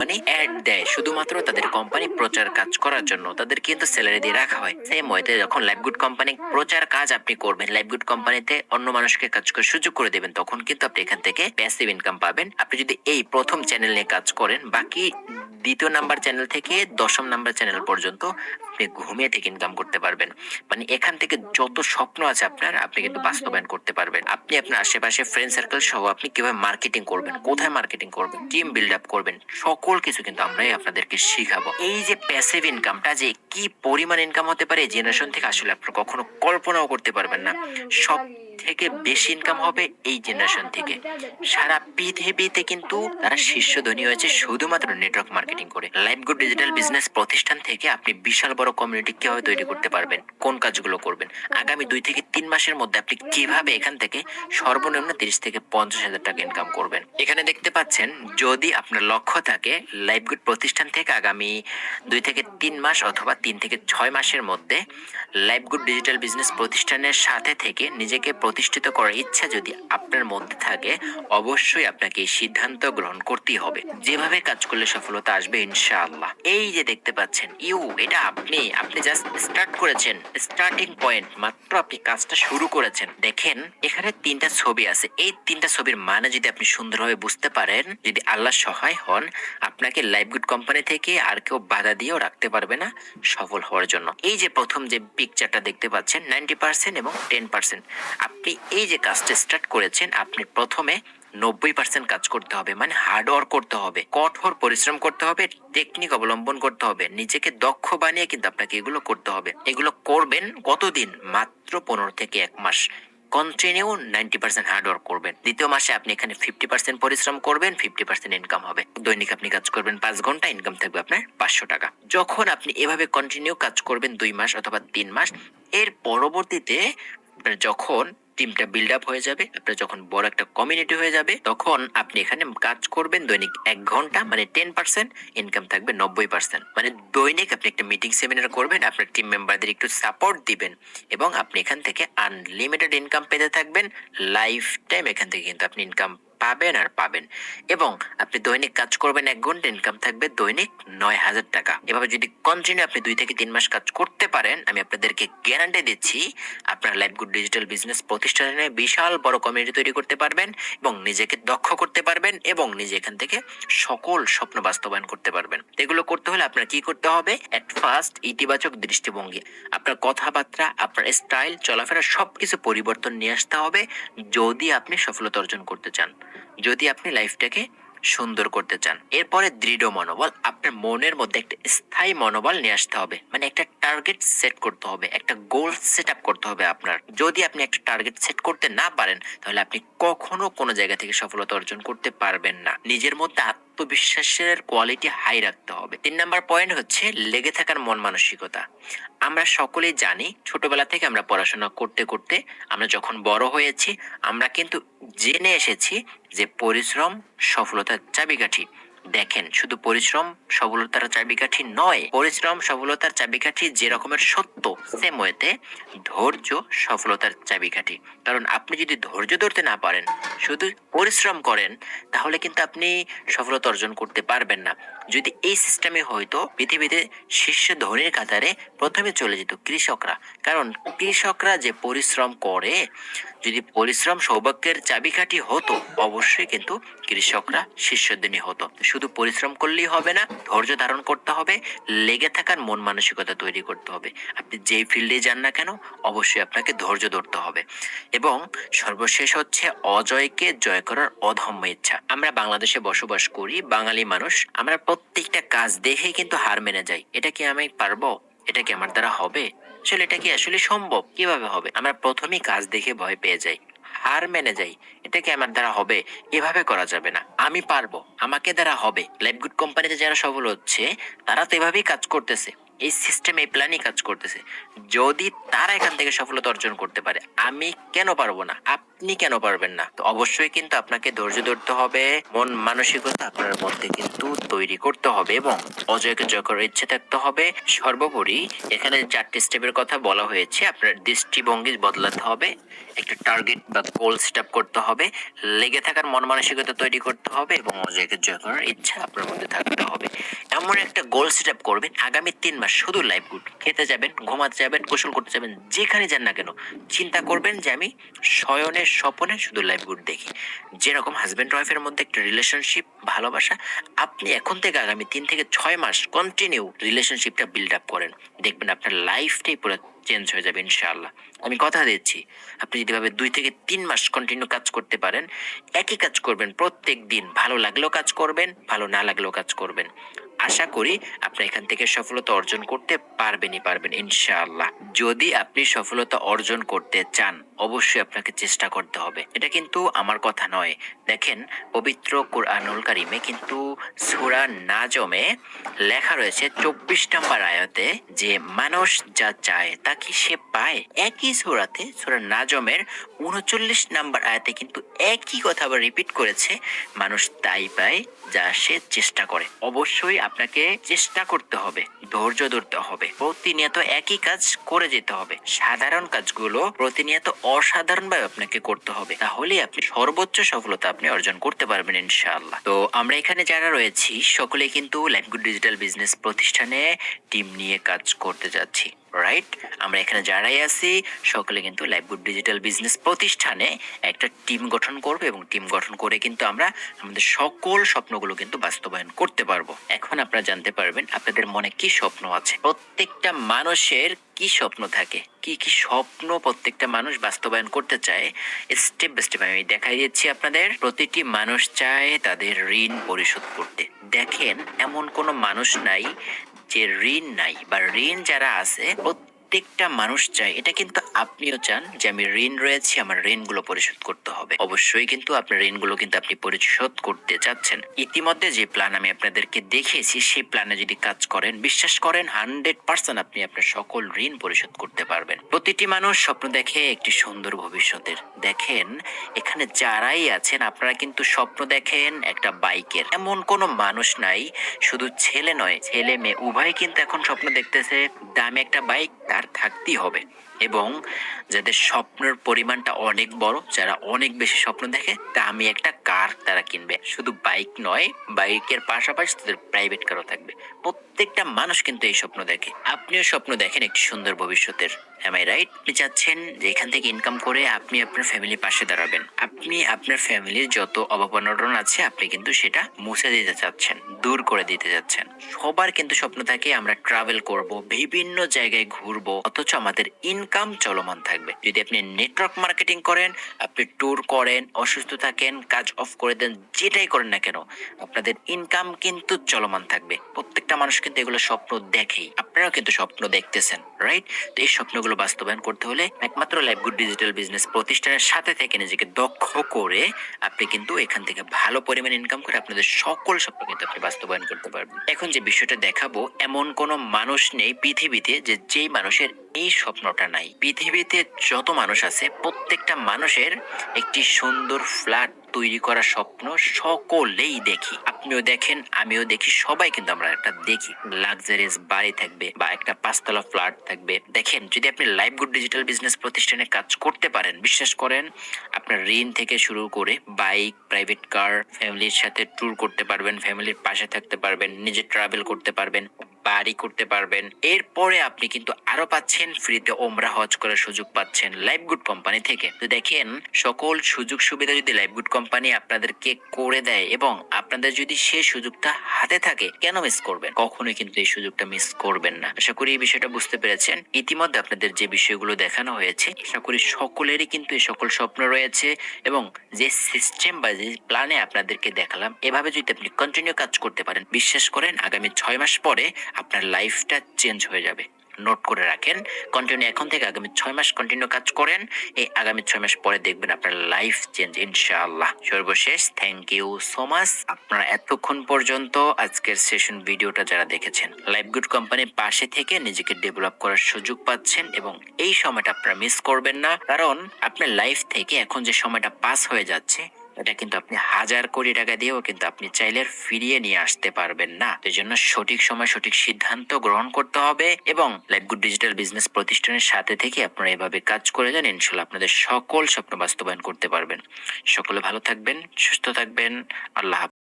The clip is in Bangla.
মানে অ্যাড দেয় শুধুমাত্র তাদের কোম্পানি প্রচার কাজ করার জন্য, তাদের কিন্তু স্যালারি দিয়ে রাখা হয়। সেম ওয়েতে যখন লাইফগুড কোম্পানি প্রচার কাজ আপনি করবেন, লাইফগুড কোম্পানিতে অন্য মানুষকে কাজ করার সুযোগ করে দেবেন, তখন কিন্তু আপনি এখান থেকে প্যাসিভ ইনকাম পাবেন। আপনি যদি এই প্রথম চ্যানেল নিয়ে কাজ করেন, বাকি দ্বিতীয় নাম্বার চ্যানেল থেকে দশম নাম্বার চ্যানেল পর্যন্ত আপনি ঘুমিয়ে থেকে ইনকাম করতে পারবেন। মানে এখান থেকে যত স্বপ্ন আছে আপনার, আপনি কিন্তু বাস্তবায়ন করতে পারবেন। আপনি আপনার আশেপাশে ফ্রেন্ড সার্কেল সহ আপনি কিভাবে মার্কেটিং করবেন, কোথায় মার্কেটিং করবেন, টিম বিল্ড আপ করবেন, সকল কিছু কিন্তু আমরাই আপনাদেরকে শিখাবো। এই যে প্যাসিভ ইনকামটা যে কি পরিমাণ ইনকাম হতে পারে এই জেনারেশন থেকে, আসলে আপনারা কখনো কল্পনাও করতে পারবেন না। সব থেকে বেশি ইনকাম হবে এই জেনারেশন থেকে। সারা পৃথিবীতে কিন্তু তারা শীর্ষ ধনী হয়েছে শুধুমাত্র নেটওয়ার্ক মার্কেটিং করে। লাইফগুড ডিজিটাল বিজনেস প্রতিষ্ঠান থেকে আপনি বিশাল বড় কমিউনিটি কিভাবে তৈরি করতে পারবেন, কোন কাজগুলো করবেন, আগামী 2 থেকে 3 মাসের মধ্যে আপনি কিভাবে এখান থেকে সর্বনিম্ন 30 থেকে 50 হাজার টাকা ইনকাম করবেন। এখানে দেখতে পাচ্ছেন, যদি আপনার লক্ষ্য থাকে লাইফগুড প্রতিষ্ঠান থেকে আগামী 2 থেকে 3 মাস অথবা 3 থেকে 6 মাসের মধ্যে লাইফগুড ডিজিটাল বিজনেস প্রতিষ্ঠানের সাথে থেকে নিজেকে প্রতিষ্ঠিত করার ইচ্ছা যদি আপনার মধ্যে থাকে, অবশ্যই আপনাকে এই সিদ্ধান্ত গ্রহণ করতেই হবে। যেভাবে কাজ করলে সফলতা আসবে ইনশাআল্লাহ। এই যে দেখতে পাচ্ছেন এটা আপনি জাস্ট স্টার্ট করেছেন, স্টার্টিং পয়েন্ট মাত্র, আপনি কাজটা শুরু করেছেন। দেখেন এখানে 3টা ছবি আছে, এই 3টা ছবির মানে যদি আপনি সুন্দরভাবে বুঝতে পারেন, যদি আল্লাহ সহায় হন, আপনাকে লাইফগুড কোম্পানি থেকে আর কেউ বাধা দিয়েও রাখতে পারবে না সফল হওয়ার জন্য। এই যে প্রথম যে পিকচারটা দেখতে পাচ্ছেন 90% এবং 10%, আপনি এই যে কাজটা স্টার্ট করেছেন, আপনি প্রথমে 90% কাজ করতে হবে, মানে হার্ড ওয়ার্ক করতে হবে, কঠোর পরিশ্রম করতে হবে, টেকনিক অবলম্বন করতে হবে, নিজেকে দক্ষ বানিয়ে কিন্তু আপনাকে এগুলো করতে হবে। এগুলো করবেন কতদিন? মাত্র 15 থেকে 1 মাস কন্টিনিউ 90% হার্ড ওয়ার্ক করবেন। দ্বিতীয় মাসে আপনি এখানে 50% পরিশ্রম করবেন, 50% ইনকাম হবে। দৈনিক আপনি কাজ করবেন 5 ঘন্টা, ইনকাম থাকবে আপনার 500 টাকা। যখন আপনি এভাবে কন্টিনিউ কাজ করবেন 2 মাস অথবা 3 মাস, এর পরবর্তীতে আপনার যখন টিমটা বিল্ড আপ হয়ে যাবে, আপনার যখন বড় একটা কমিউনিটি হয়ে যাবে, তখন আপনি এখানে কাজ করবেন দৈনিক 1 ঘন্টা, মানে 10%, ইনকাম থাকবে 90%। মানে দৈনিক আপনি একটা মিটিং সেমিনার করবেন, আপনার টিম মেম্বারদের একটু সাপোর্ট দিবেন এবং আপনি এখান থেকে আনলিমিটেড ইনকাম পেতে থাকবেন। লাইফ টাইম এখান থেকে কিন্তু আপনি ইনকাম পাবেন আর পাবেন। এবং আপনি দৈনিক কাজ করবেন 1 ঘন্টা, ইনকাম থাকবে দৈনিক 9,000 টাকা। এভাবে যদি কন্টিনিউ আপনি 2 থেকে 3 মাস কাজ করতে পারেন, আমি আপনাদেরকে গ্যারান্টি দিচ্ছি আপনার লাইফগুড ডিজিটাল বিজনেস প্রতিষ্ঠানে বিশাল বড় কমিউনিটি তৈরি করতে পারবেন এবং নিজেকে দক্ষ করতে পারবেন এবং নিজে এখান থেকে সকল স্বপ্ন বাস্তবায়ন করতে পারবেন। এগুলো করতে হলে আপনার কি করতে হবে? এট ফার্স্ট ইতিবাচক দৃষ্টিভঙ্গি, আপনার কথাবার্তা, আপনার স্টাইল, চলাফেরা সবকিছু পরিবর্তন নিয়ে আসতে হবে যদি আপনি সফলতা অর্জন করতে চান, যদি আপনি লাইফটাকে সুন্দর করতে চান। এরপরে দৃঢ় মনোবল, আপনার মনের মধ্যে একটা স্থায়ী মনোবল নিয়ে আসতে হবে, মানে একটা টার্গেট সেট করতে হবে, একটা গোল সেট আপ করতে হবে আপনার। যদি আপনি একটা টার্গেট সেট করতে না পারেন, তাহলে আপনি কখনো কোনো জায়গা থেকে সফলতা অর্জন করতে পারবেন না। নিজের মধ্যে আত্মবিশ্বাসের কোয়ালিটি হাই রাখতে হবে। 3 নাম্বার পয়েন্ট হচ্ছে লেগে থাকার মন মানসিকতা। আমরা সকলেই জানি, ছোটবেলা থেকে আমরা পড়াশোনা করতে করতে আমরা যখন বড় হয়েছি, আমরা কিন্তু জেনে এসেছি যে পরিশ্রম সফলতার চাবিকাঠি। দেখেন, শুধু পরিশ্রম সফলতার চাবিকাঠি নয়, পরিশ্রম সফলতার চাবিকাঠি যে রকমের সত্য, সেম ওয়েতে ধৈর্য সফলতার চাবিকাঠি। কারণ আপনি যদি ধৈর্য ধরতে না পারেন, শুধু পরিশ্রম করেন, তাহলে কিন্তু আপনি সফলতা অর্জন করতে পারবেন না। যদি এই সিস্টেমে হয়তো পৃথিবীতে শীর্ষ ধনীর কাতারে প্রথমে চলে যেত কৃষকরা। কারণ কৃষকরা যে পরিশ্রম করে, যদি পরিশ্রম সৌভাগ্যের চাবিকাঠি হতো, অবশ্যই কিন্তু কৃষকরা শীর্ষধনী হতো। শুধু পরিশ্রম করলেই হবে না, ধৈর্য ধারণ করতে হবে, লেগে থাকার মন মানসিকতা তৈরি করতে হবে। আপনি যেই ফিল্ডে যান না কেন, অবশ্যই আপনাকে ধৈর্য ধরতে হবে। এবং সর্বশেষ হচ্ছে অজয়কে জয় করার অদম্য ইচ্ছা। আমরা বাংলাদেশে বসবাস করি, বাঙালি মানুষ, আমরা প্রত্যেকটা কাজ দেখেই কিন্তু হার মেনে যাই। এটা কি আমি পারবো? এটা কি আমার দ্বারা হবে? আসলে এটা কি আসলে সম্ভব? কিভাবে হবে? আমরা প্রথমেই কাজ দেখে ভয় পেয়ে যাই, হার মেনে যাই। এটা কি আমার দ্বারা হবে? এভাবে করা যাবে না, আমি পারবো, আমাকে দ্বারা হবে। লাইফগুড কোম্পানিতে যারা সফল হচ্ছে, তারা তো এভাবেই কাজ করতেছে। এই সিস্টেম এই প্ল্যানই কাজ করতেছে। যদি তারা এখান থেকে সফলতা অর্জন করতে পারে, আমি কেন পারবো না? আপনি কেন পারবেন না? তো অবশ্যই কিন্তু আপনাকে ধৈর্য ধরতে হবে, মন মানসিকতা আপনার মধ্যে কিন্তু তৈরি করতে হবে এবং অজয়কে জয় করার ইচ্ছে থাকতে হবে। সর্বোপরি এখানে 4টি স্টেপের কথা বলা হয়েছে। আপনার দৃষ্টিভঙ্গি বদলাতে হবে, একটা টার্গেট বা গোল সেট আপ করতে হবে, লেগে থাকার মন মানসিকতা তৈরি করতে হবে এবং অজয়কে জয় করার ইচ্ছা আপনার মধ্যে থাকতে হবে। এমন একটা গোল সেট আপ করবেন, আগামী 3 মাস শুধু লাইফ গুড খেতে যাবেন, ঘুমাতে যাবেন, গোসল করতে যাবেন, যেখানে যান না কেন চিন্তা করবেন যে আমি শয়নের স্বপনে শুধু লাইফ গুড দেখি। যেরকম হাজবেন্ড ওয়াইফের মধ্যে একটা রিলেশনশিপ, ভালোবাসা, আপনি এখন থেকে আগামী 3 থেকে 6 মাস কন্টিনিউ রিলেশনশিপটা বিল্ড আপ করেন, দেখবেন আপনার লাইফটাই পুরো চেঞ্জ হয়ে যাবে ইনশাআল্লাহ। আমি কথা দিচ্ছি, আপনি যদি ভাবে 2 থেকে 3 মাস কন্টিনিউ কাজ করতে পারেন, একই কাজ করবেন প্রত্যেক দিন, ভালো লাগলেও কাজ করবেন, ভালো না লাগলেও কাজ করবেন, আশা করি আপনি এখান থেকে সফলতা অর্জন করতে পারবেন ইনশাআল্লাহ। যদি আপনি সফলতা অর্জন করতে চান, অবশ্যই আপনাকে চেষ্টা করতে হবে। এটা কিন্তু আমার কথা নয়। দেখেন, পবিত্র কুরআনুল কারিমে কিন্তু সূরা নাজমে লেখা রয়েছে 24 নম্বর আয়াতে যে মানুষ যা চায় তা কি সে পায়। একই সূরাতে সূরা নাজমের 39 নম্বর আয়াতে কিন্তু একই কথা আবার রিপিট করেছে, মানুষ তাই পায় যা সে চেষ্টা করে। অবশ্যই আপনাকে চেষ্টা করতে হবে, ধৈর্য ধরতে হবে, প্রতিনিয়ত একই কাজ করে যেতে হবে। সাধারণ কাজগুলো প্রতিনিয়ত অসাধারণভাবে আপনাকে করতে হবে, তাহলেই আপনি সর্বোচ্চ সফলতা আপনি অর্জন করতে পারবেন ইনশাআল্লাহ। তো আমরা এখানে যারা রয়েছি সকলে কিন্তু লাইফ গুড ডিজিটাল বিজনেস প্রতিষ্ঠানে টিম নিয়ে কাজ করতে যাচ্ছি, রাইট? আমরা এখানে যারাই আছি সকলে কিন্তু লাইফ গুড ডিজিটাল বিজনেস প্রতিষ্ঠানে একটা টিম গঠন করব এবং টিম গঠন করে কিন্তু আমরা আমাদের সকল স্বপ্নগুলো কিন্তু বাস্তবায়ন করতে পারবো। এখন আপনারা জানতে পারবেন আপনাদের মনে কি স্বপ্ন আছে। প্রত্যেকটা মানুষের কি স্বপ্ন থাকে, কি কি স্বপ্ন প্রত্যেকটা মানুষ বাস্তবায়ন করতে চায়, স্টেপ বাই স্টেপ আমি দেখাই দিচ্ছি আপনাদের। প্রতিটি মানুষ চায় তাদের ঋণ পরিশোধ করতে। দেখেন, এমন কোনো মানুষ নাই যে ঋণ নাই, বা ঋণ যারা আছে প্রত্যেকটা মানুষ চায়, এটা কিন্তু আপনিও চান যে আমি ঋণ রয়েছে, আমার ঋণগুলো পরিশোধ করতে হবে। অবশ্যই কিন্তু আপনার ঋণগুলো কিন্তু আপনি পরিশোধ করতে চাচ্ছেন। ইতিমধ্যে যে প্ল্যান আমি আপনাদেরকে দেখিয়েছি সেই প্ল্যানে যদি কাজ করেন, বিশ্বাস করেন 100% আপনি আপনার সকল ঋণ পরিশোধ করতে পারবেন। প্রতিটি মানুষ স্বপ্ন দেখে একটি সুন্দর ভবিষ্যতের। দেখেন, এখানে যারাই আছেন আপনারা কিন্তু স্বপ্ন দেখেন একটা বাইকের। এমন কোনো মানুষ নাই, শুধু ছেলে নয়, ছেলে মেয়ে উভয় কিন্তু এখন স্বপ্ন দেখতেছে দামি একটা বাইক তার থাকতেই হবে। এবং যাদের স্বপ্নের পরিমাণটা অনেক বড়, যারা অনেক বেশি স্বপ্ন দেখে, দামি একটা কার তারা কিনবে। শুধু বাইক নয়, বাইকের পাশাপাশি তাদের প্রাইভেট কারও থাকবে। প্রত্যেকটা মানুষ কিন্তু এই স্বপ্ন দেখে। আপনিও স্বপ্ন দেখেন একটি সুন্দর ভবিষ্যতের, am I right? আপনি চাচ্ছেন যে এখান থেকে ইনকাম করে আপনি আপনার ফ্যামিলির পাশে দাঁড়াবেন, আপনি আপনার ফ্যামিলির যত অভাব অনটন আছে আপনি কিন্তু সেটা মুছে দিতে চাচ্ছেন, দূর করে দিতে যাচ্ছেন। সবার কিন্তু স্বপ্ন থাকে আমরা ট্রাভেল করব, বিভিন্ন জায়গায় ঘুরবো, অথচ আমাদের ইনকাম চলমান থাকবে। যদি আপনি নেটওয়ার্ক মার্কেটিং করেন, আপনি ট্যুর করেন, অসুস্থ থাকেন, কাজ অফ করে দেন, যেটাই করেন না কেন, আপনাদের ইনকাম কিন্তু চলমান থাকবে। প্রত্যেকটা মানুষ কিন্তু এগুলো স্বপ্ন দেখেই, আপনারাও কিন্তু স্বপ্ন দেখতেছেন, রাইট? তো এই স্বপ্নগুলো বাস্তবায়ন করতে হলে একমাত্র লাইফ গুড ডিজিটাল বিজনেস প্রতিষ্ঠানের সাথে থেকে নিজেকে দক্ষ করে আপনি কিন্তু এখান থেকে ভালো পরিমাণ ইনকাম করে আপনাদের সকল স্বপ্ন কিন্তু আপনি বাস্তবায়ন করতে পারবেন। এখন যে বিষয়টা দেখাবো, এমন কোনো মানুষ নেই পৃথিবীতে যে যেই মানুষের এই স্বপ্নটা নাই। পৃথিবীতে যত মানুষ আছে প্রত্যেকটা মানুষের একটি সুন্দর ফ্ল্যাট তৈরি করার স্বপ্ন সকলেই দেখি। আপনিও দেখেন, আমিও দেখি, সবাই কিন্তু আমরা একটা দেখি লাক্সারিয়াস বাড়ি থাকবে বা একটা 5 তলা ফ্ল্যাট থাকবে। দেখেন, যদি আপনি লাইফ গুড ডিজিটাল বিজনেস প্রতিষ্ঠানে কাজ করতে পারেন, বিশ্বাস করেন আপনার ঋণ থেকে শুরু করে বাইক, প্রাইভেট কার, ফ্যামিলির সাথে ট্যুর করতে পারবেন, ফ্যামিলির পাশে থাকতে পারবেন, নিজে ট্রাভেল করতে পারবেন, বাড়ি করতে পারবেন। এরপরে আপনি কিন্তু আরো পাচ্ছেন ফ্রিতে ওমরা হজ করার সুযোগ পাচ্ছেন লাইফ গুড কোম্পানি থেকে। তো দেখেন, সকল সুযোগ সুবিধা যদি লাইফ গুড কোম্পানি আপনাদেরকে করে দেয় এবং আপনাদের যদি সেই সুযোগটা হাতে থাকে, কেন মিস করবেন? কখনোই কিন্তু এই সুযোগটা মিস করবেন না। আশা করি এই বিষয়টা বুঝতে পেরেছেন। ইতিমধ্যে আপনাদের যে বিষয়গুলো দেখানো হয়েছে, আশা করি সকলেরই কিন্তু এই সকল স্বপ্ন রয়েছে এবং যে সিস্টেম বা যে প্ল্যানে আপনাদেরকে দেখালাম, এভাবে যদি আপনি কন্টিনিউ কাজ করতে পারেন, বিশ্বাস করেন আগামী 6 মাস পরে আপনার লাইফটা চেঞ্জ হয়ে যাবে। নোট করে রাখেন। কন্টিনিউ এখন থেকে আগামী 6 মাস কন্টিনিউ কাজ করেন। এই আগামী 6 মাস পরে দেখবেন আপনার লাইফ চেঞ্জ ইনশাআল্লাহ। সর্বশেষ থ্যাংক ইউ সো মাচ আপনারা এতক্ষণ পর্যন্ত আজকের সেশন ভিডিওটা যারা দেখেছেন। লাইফ গুড কোম্পানির পাশে থেকে নিজেকে ডেভেলপ করার সুযোগ পাচ্ছেন এবং এই সময়টা আপনারা মিস করবেন না, কারণ আপনার লাইফ থেকে এখন যে সময়টা পাস হয়ে যাচ্ছে এটা কিন্তু আপনি 1000 কোটি টাকা দিয়েও কিন্তু আপনি চাইলে ফিরিয়ে নিয়ে আসতে পারবেন না। এই জন্য সঠিক সময় সঠিক সিদ্ধান্ত গ্রহণ করতে হবে এবং লাইফ গুড ডিজিটাল বিজনেস প্রতিষ্ঠানের সাথে থেকে আপনারা এভাবে কাজ করে যান, ইনশাল্লাহ আপনাদের সকল স্বপ্ন বাস্তবায়ন করতে পারবেন। সকলে ভালো থাকবেন, সুস্থ থাকবেন। আল্লাহ হাফেজ।